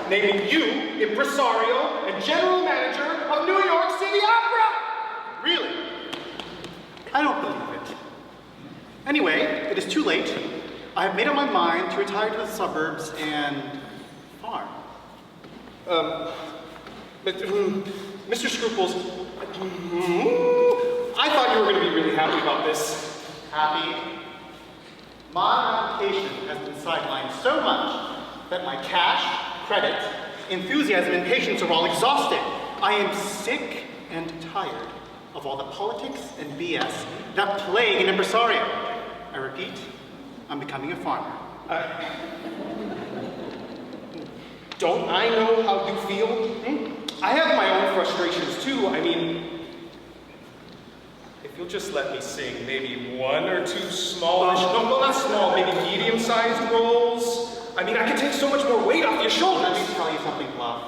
Naming you Impresario and General Manager of New York City Opera! Really? I don't believe it. Anyway, it is too late. I have made up my mind to retire to the suburbs and farm. Mr. Scruples, I thought you were going to be really happy about this. Happy? My application has been sidelined so much that my cash, credit, enthusiasm, and patience are all exhausted. I am sick and tired of all the politics and BS that plague an impresario. I repeat, I'm becoming a farmer. Don't I know how you feel? I have my own frustrations too. I mean, if you'll just let me sing maybe one or two smallish, no, not small, maybe medium-sized roles. I mean, I can take so much more weight off your shoulders. Let me tell you something, Bluff.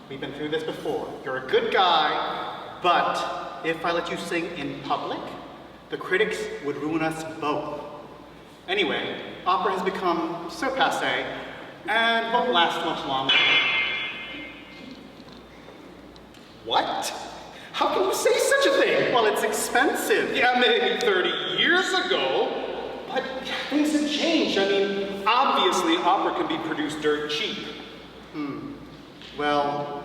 We've been through this before. You're a good guy, but if I let you sing in public, the critics would ruin us both. Anyway, opera has become so passé and won't last much longer. What? How can you say such a thing? Well, it's expensive. Yeah, maybe 30 years ago, but things have changed. I mean, obviously opera can be produced dirt cheap. Well,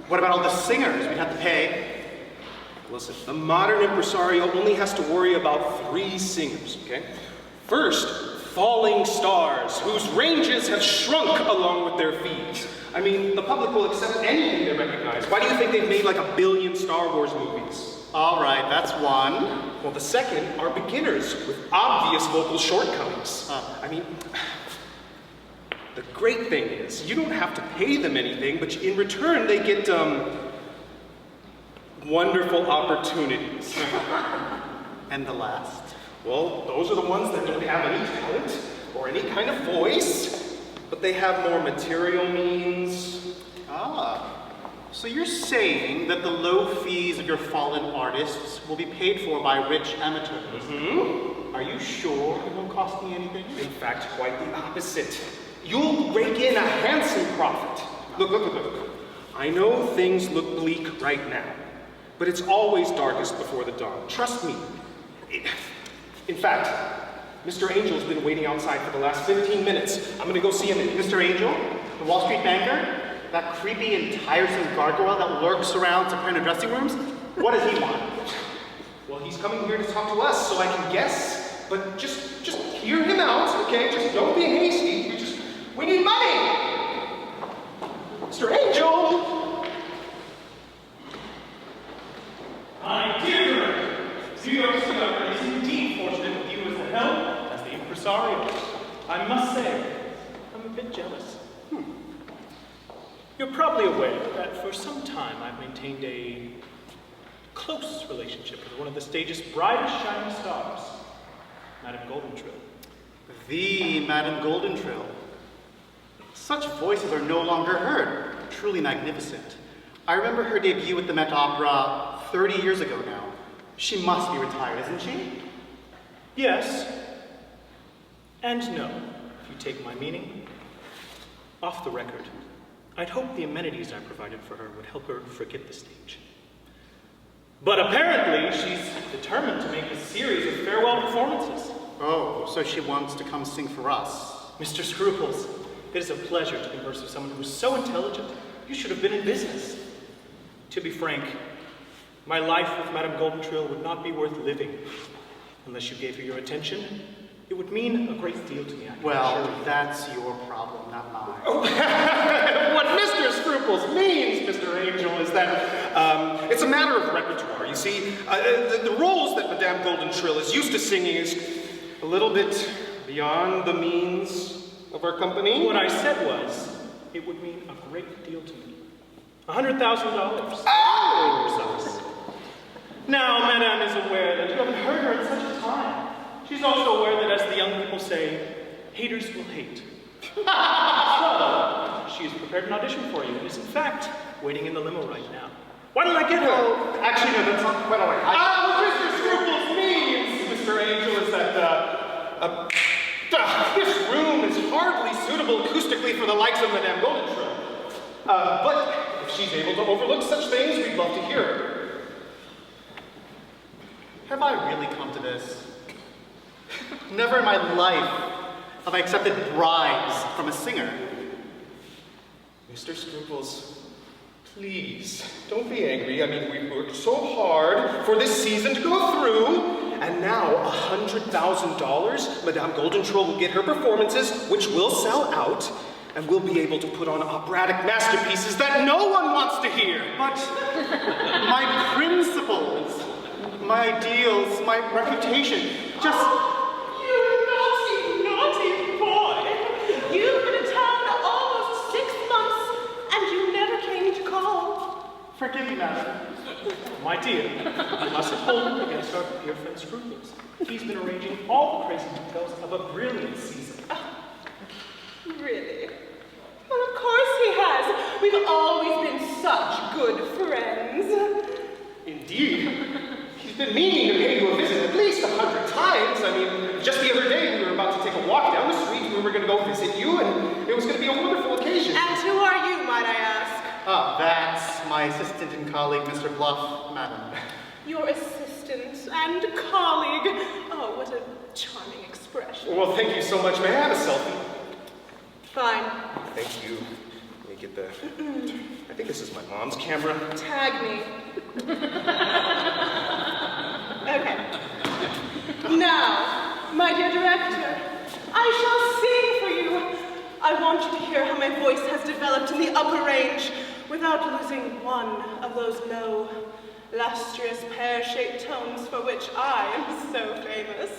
what about all the singers we'd have to pay? Listen, the modern impresario only has to worry about 3 singers, okay? First, falling stars, whose ranges have shrunk along with their fees. I mean, the public will accept anything they recognize. Why do you think they've made like 1 billion Star Wars movies? All right, that's one. Well, the second are beginners with obvious vocal shortcomings. I mean, the great thing is, you don't have to pay them anything, but in return they get, wonderful opportunities. And the last? Well, those are the ones that don't have any talent or any kind of voice, but they have more material means. So you're saying that the low fees of your fallen artists will be paid for by rich amateurs? Mm-hmm. Are you sure it won't cost me anything? In fact, quite the opposite. You'll rake in a handsome profit. Look. I know things look bleak right now, but it's always darkest before the dawn. Trust me. In fact, Mr. Angel's been waiting outside for the last 15 minutes. I'm gonna go see him. Mr. Angel? The Wall Street banker? That creepy and tiresome gargoyle that lurks around soprano dressing rooms? What does he want? Well, he's coming here to talk to us, so I can guess, but just hear him out, okay? Just don't be hasty. We need money! Mr. Angel! My dear director, New York City Opera is indeed fortunate with you as the helm as the impresario. I must say, I'm a bit bit jealous. You're probably aware that for some time I've maintained a close relationship with one of the stage's brightest shining stars, Madame Goldentrill. The Madame Goldentrill. Such voices are no longer heard. Truly magnificent. I remember her debut at the Met Opera 30 years ago now. She must be retired, isn't she? Yes, and no, if you take my meaning. Off the record, I'd hoped the amenities I provided for her would help her forget the stage. But apparently, she's determined to make a series of farewell performances. Oh, so she wants to come sing for us. Mr. Scruples, it is a pleasure to converse with someone who's so intelligent. You should have been in business. To be frank, my life with Madame Goldentrill would not be worth living unless you gave her your attention. It would mean a great deal to me. Well, that's your problem, not mine. Oh, what Mr. Scruples means, Mr. Angel, is that it's a matter of repertoire. You see, the roles that Madame Goldentrill is used to singing is a little bit beyond the means of our company. What I said was, it would mean a great deal to me. $100,000. Oh! Now, Madame is aware that you haven't heard her in such a time. She's also aware that, as the young people say, haters will hate. So, she has prepared an audition for you and is, in fact, waiting in the limo right now. Why don't I get her? Oh, actually, no, that's not quite all right. What Mr. Scruples means, Mr. Angel, is that this room is hardly suitable acoustically for the likes of Madame Goldentrill. But if she's able to overlook such things, we'd love to hear her. Have I really come to this? Never in my life have I accepted bribes from a singer. Mr. Scruples, please, don't be angry. I mean, we've worked so hard for this season to go through, and now $100,000, Madame Goldentrill will get her performances, which will sell out, and we'll be able to put on operatic masterpieces that no one wants to hear. But my principles, my ideals, my reputation, just... You naughty boy! You've been in town almost 6 months, and you never came to call. Forgive me, madam. My dear, you mustn't hold him against our dear friend Scruples. He's been arranging all the crazy details of a brilliant season. Really? Well, of course he has. We've always been such good friends. Indeed. He's been meaning to pay you a visit at least 100 times. I mean, just the other day we were about to take a walk down the street. We were going to go visit you, and it was going to be a wonderful occasion. And who are you, might I ask? Ah, that's my assistant and colleague, Mr. Bluff, madam. Your assistant and colleague. Oh, what a charming expression. Well, thank you so much. May I have a selfie? Fine. Thank you. Let me get the... I think this is my mom's camera. Tag me. Okay. Now, my dear director, I shall sing for you. I want you to hear how my voice has developed in the upper range without losing one of those low, lustrous, pear-shaped tones for which I am so famous.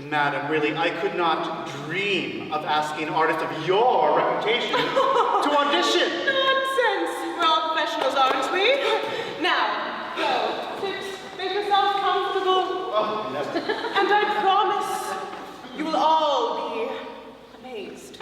Madam, really, I could not dream of asking an artist of your reputation to audition. Nonsense! We're all professionals, aren't we? Now, go. Sit. Make yourselves comfortable. Oh, never. And I promise you will all be amazed.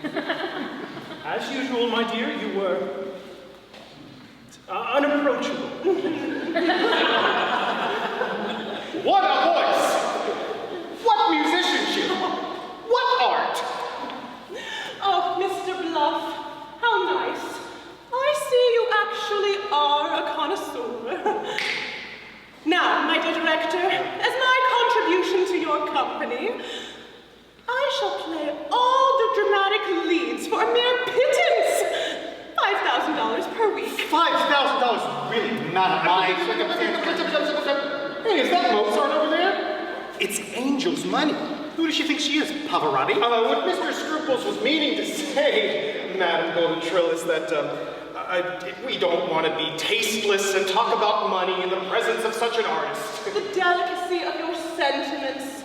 As usual, my dear, you were unapproachable. What a voice! What musicianship! What art! Oh, Mr. Bluff, how nice. I see you actually are a connoisseur. Now, my dear director, as my contribution to your company, I shall play all the dramatic leads for a mere pittance. $5,000 per week. $5,000? Really, madam, Hey, is that Mozart over there? It's Angel's money. Who does she think she is, Pavarotti? What Mr. Scruples was meaning to say, Madam Goldentrill, is that we don't want to be tasteless and talk about money in the presence of such an artist. The delicacy of your sentiments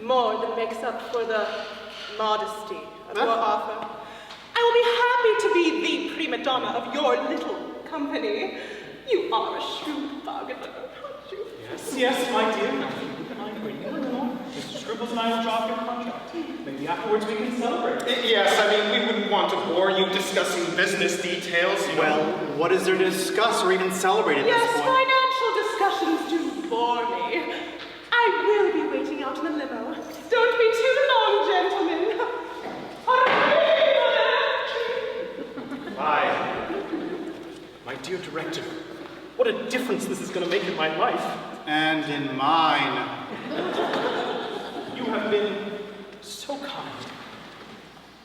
more than makes up for the modesty of your offer. I will be happy to be the prima donna of your little company. You are a shrewd bargainer, aren't you? Yes, my dear. Nothing can I waiting a little more. Mr. Scruples and I will drop your contract. Maybe afterwards we can celebrate. Yes, I mean, we wouldn't want to bore you discussing business details, you know. Well, what is there to discuss or even celebrate at Yes, this point? financial discussions do bore me. I will be waiting out in the limo. Don't be too long, gentlemen. Bye. My dear director, what a difference this is going to make in my life. And in mine. You have been so kind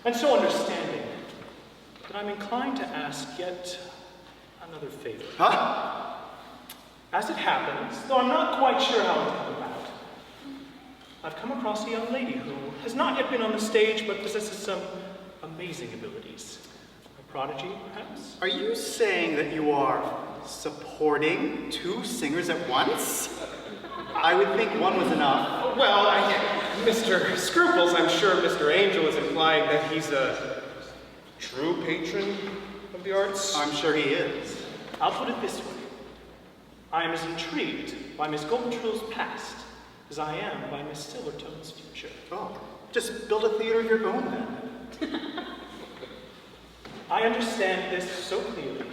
and so understanding that I'm inclined to ask yet another favor. Huh? As it happens, though I'm not quite sure how it came about, I've come across a young lady who has not yet been on the stage but possesses some amazing abilities. A prodigy, perhaps? Are you saying that you are supporting two singers at once? I would think one was enough. Well, Mr. Scruples, I'm sure Mr. Angel is implying that he's a true patron of the arts. I'm sure he is. I'll put it this way. I am as intrigued by Miss Goldentrill's past as I am by Miss Silvertone's future. Oh, just build a theater of your own then. I understand this so clearly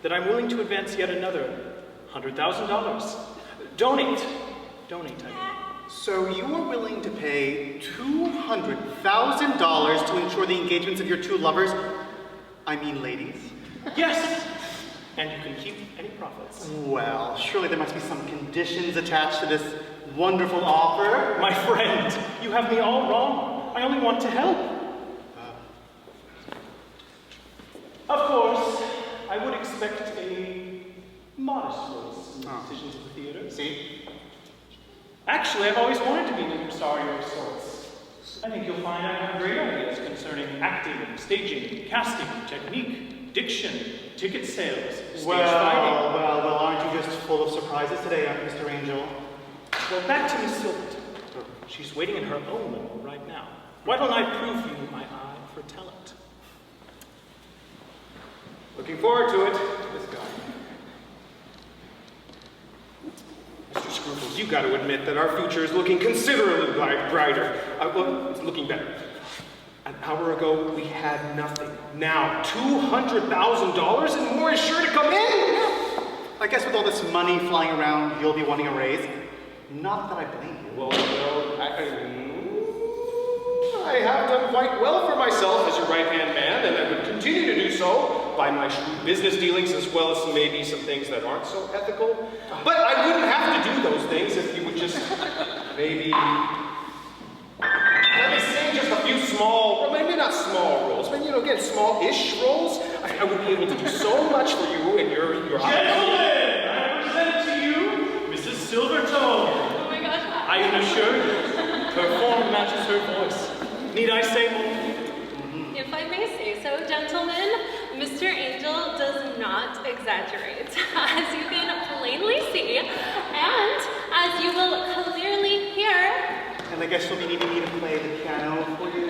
that I'm willing to advance yet another $100,000. Donate, I mean. So you are willing to pay $200,000 to ensure the engagements of your two lovers? I mean ladies. Yes, and you can keep any profits. Well, surely there must be some conditions attached to this wonderful offer. My friend, you have me all wrong. I only want to help. Of course, I would expect a modest voice in the decisions of the theater. See? Actually, I've always wanted to be an impresario of sorts. I think you'll find I have great ideas concerning acting, staging, casting, technique, diction, ticket sales, stage fighting. Well, aren't you just full of surprises today, Mr. Angel? Well, back to Miss Silvertone. She's waiting in her own limo right now. Why don't I prove you my eye for talent? Looking forward to it. This guy. Mr. Scruples, you got to admit that our future is looking considerably brighter. Well, it's looking better. An hour ago, we had nothing. Now, $200,000 and more is sure to come in. I guess with all this money flying around, you'll be wanting a raise. Not that I blame you. Well, I have done quite well for myself as your right-hand man, and I would continue to do so by my shrewd business dealings as well as maybe some things that aren't so ethical. But I wouldn't have to do those things if you would just maybe let me sing just a few small, well, maybe not small roles, but again, small-ish roles. I would be able to do so much for you and your Gentlemen, I present to you Mrs. Silvertone. Oh my gosh. I am assured her form matches her voice. Need I say more? If I may say so, gentlemen, Mr. Angel does not exaggerate, as you can plainly see, and as you will clearly hear. And I guess you'll be needing me to play the piano for you.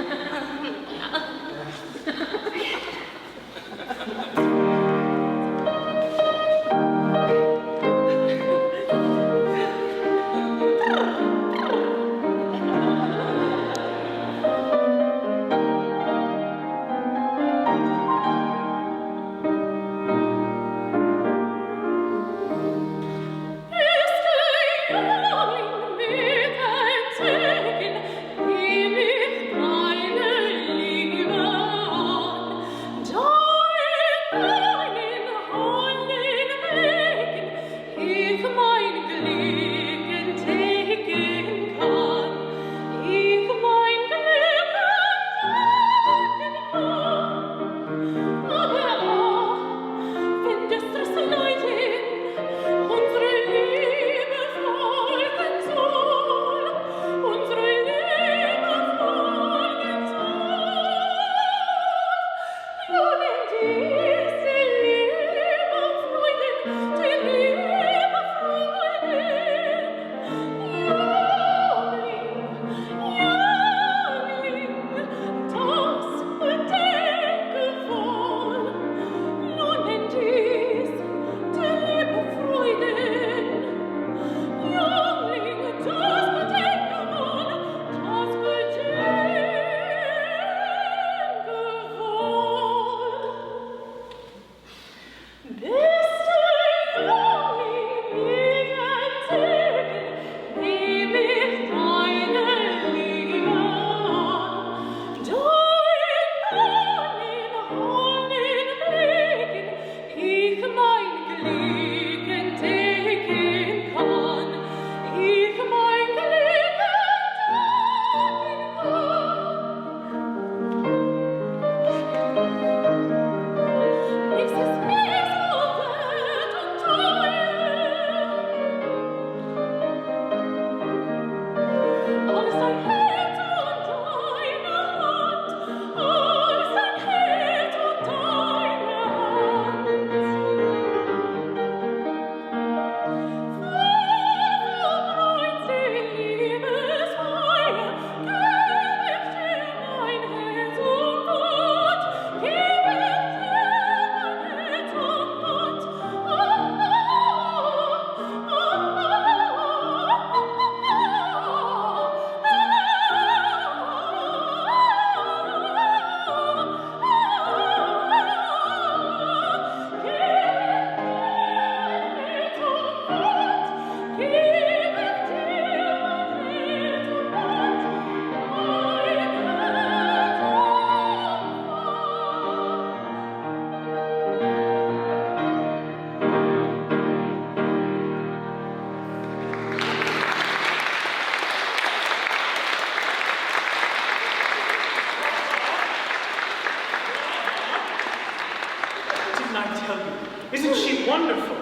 Isn't she wonderful?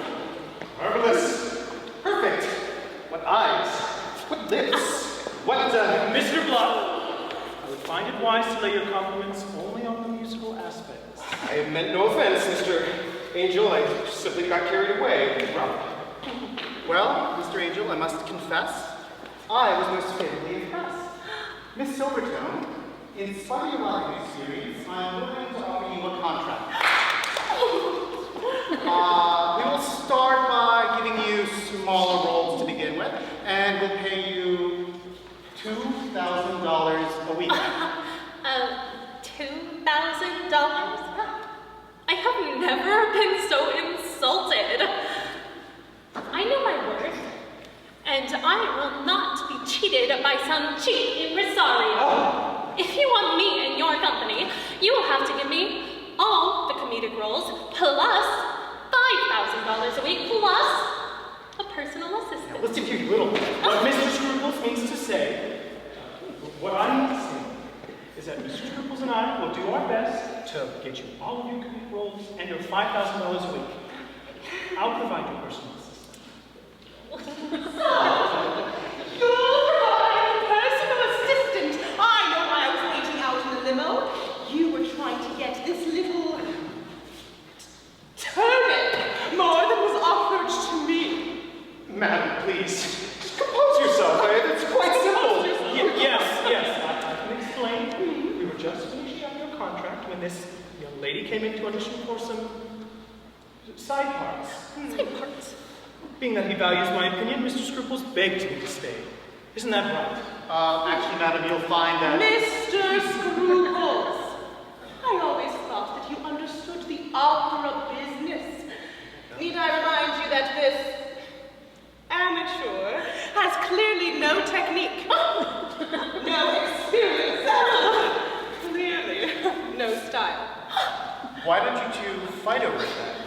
Marvelous. Perfect. What eyes. What lips. What, Mr. Bluff, I would find it wise to lay your compliments only on the musical aspects. I meant no offense, Mr. Angel. I simply got carried away. Well, Mr. Angel, I must confess, I was most favorably impressed. Miss Silvertone, in spite of your lack of experience, I am willing to offer you a contract. We will start by giving you smaller roles to begin with, and we'll pay you $2,000 a week. $2,000? I have never been so insulted. I know my worth, and I will not be cheated by some cheap impresario. Oh. If you want me in your company, you will have to give me all the comedic roles, plus $5,000 a week, plus a personal assistant. Now listen here, you little. What Mr. Scruples means to say, what I mean to say, is that Mr. Scruples and I will do our best to get you all of your comedic roles and your $5,000 a week. I'll provide your personal assistant. You'll provide a personal assistant. I know why I was waiting out in the limo. You were trying to get this little turnip more than was offered to me. Madam, please. Just compose yourself. It's quite simple. Yes, I can explain. We were just finishing up your contract when this young lady came in to audition for some side parts. Side parts. Being that he values my opinion, Mr. Scruples begged me to stay. Isn't that right? Actually, madam, you'll find that... Mr. Scruples, I always thought that you understood the opera business. Need I remind you that this amateur has clearly no technique, no experience, clearly no style. Why don't you two fight over it then?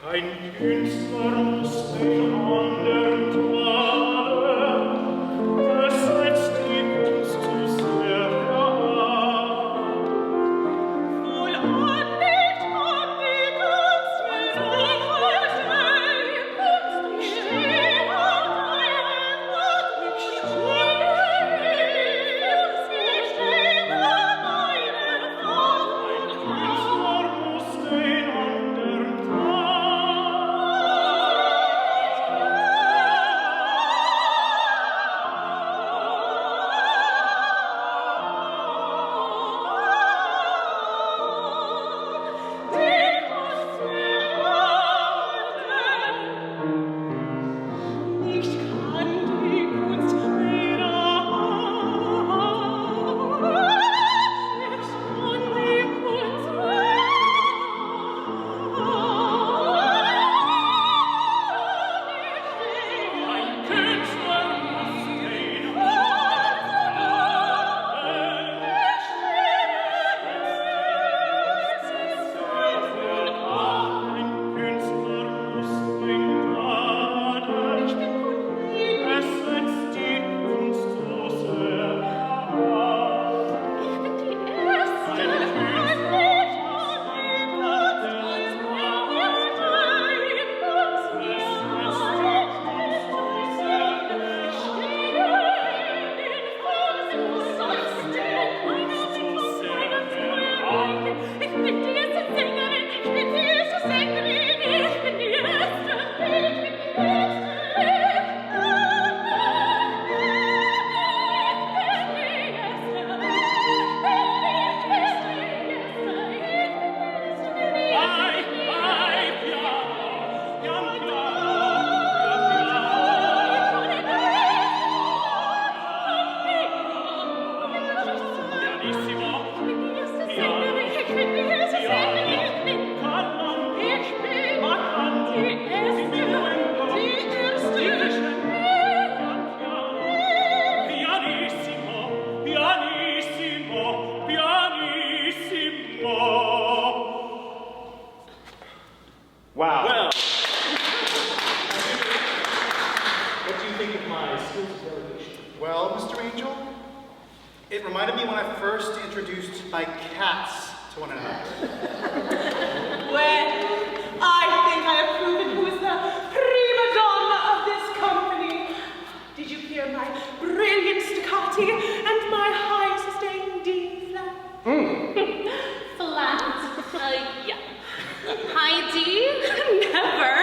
Kein Künstler muss den anderen tragen, das setzt die Kunst zu sehr heran. Wohl an nicht an die Kunst, will sein Partei, Kunst steht auf deinem Wort, ich stehe auf meinem Wort. Ein Künstler muss den anderen Ich kann die Kunst weder ich kann die Kunst Ein Künstler muss den Ein Künstler muss den Laden, es setzt die Kunst so sehr heran. Ich bin die Erste, Ein Ich bin die erste Sängerin, ich bin die erste Sängerin, ich bin die erste, ich bin die Wow. Well, what do you think of my skills delegation? Well, Mr. Angel, it reminded me when I first introduced my cats to one another. Well, I think I have proven who is the Prima Donna of this company. Did you hear my brilliant staccati and my high sustained D flat? Flat? Yeah. High D? Never.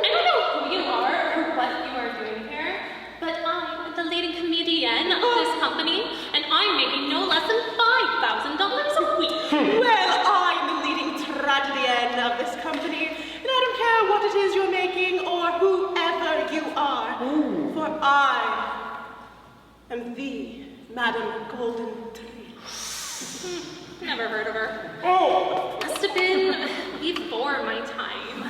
I don't know who you are or what you are doing here, but I'm the leading comedian of this company, and I'm making no less than $5,000 a week. Well, I'm the leading tragedienne of this company, and I don't care what it is you're making or whoever you are, for I am the Madame Goldentrill. Never heard of her. Oh! Must have been before my time.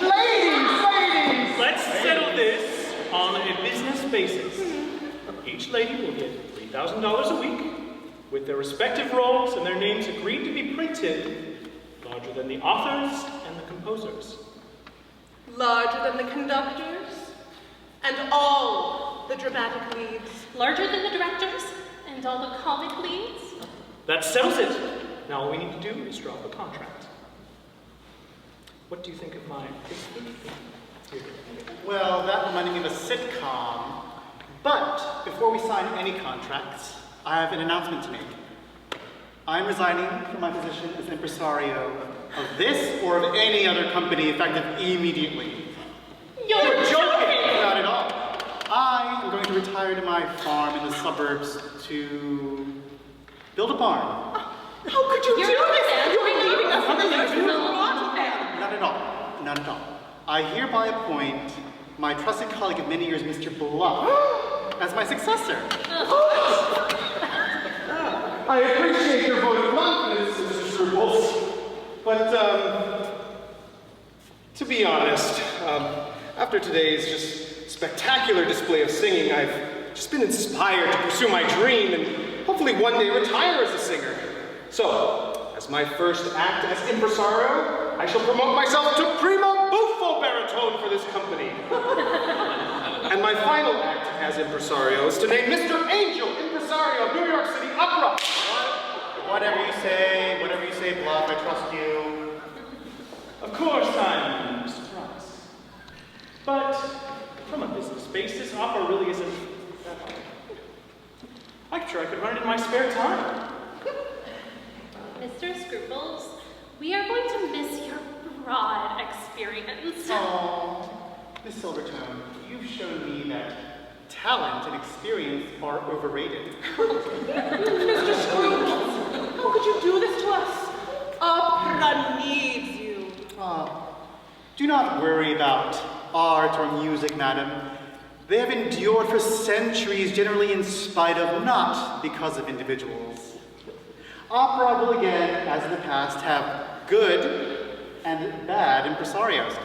Ladies! Let's settle this on a business basis. Each lady will get $3,000 a week, with their respective roles and their names agreed to be printed larger than the authors and the composers. Larger than the conductors and all the dramatic leads. Larger than the directors and all the comic leads. That settles it. Now all we need to do is draw up a contract. What do you think of mine? Well, that reminded me of a sitcom. But before we sign any contracts, I have an announcement to make. I'm resigning from my position as impresario of this or of any other company effective immediately. You're joking! Not at all. I am going to retire to my farm in the suburbs to build a barn. How could you You're do not this? You're answering leaving us us. in the lurch with No. a rotten man. Not at all. Not at all. I hereby appoint my trusted colleague of many years, Mr. Bluff, as my successor. I appreciate your vote of confidence, Mr. Scruples, but, to be honest, after today's just spectacular display of singing, I've just been inspired to pursue my dream and hopefully one day retire as a singer. So, as my first act as impresario, I shall promote myself to Prima Donna. company. And my final act as impresario is to name Mr. Angel Impresario of New York City Opera. Whatever you say, Bluff, I trust you. Of course, I'm surprised. But from a business basis, opera really isn't that hard. I'm sure I could run it in my spare time. Mr. Scruples, we are going to miss your broad experience. Oh, Miss Silvertone, you've shown me that talent and experience are overrated. Mr. Scruples, how could you do this to us? Opera needs you. Do not worry about art or music, madam. They have endured for centuries, generally in spite of, not because of individuals. Opera will again, as in the past, have good and bad impresarios.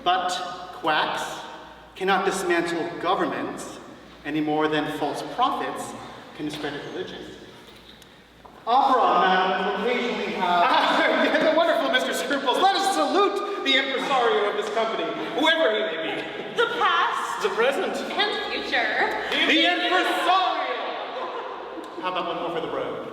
But quacks cannot dismantle governments any more than false prophets can discredit religion. Opera, madam, will occasionally have... The wonderful Mr. Scruples, let us salute the impresario of this company, whoever he may be. The past. The present. And future. The impresario! How about one more for the road?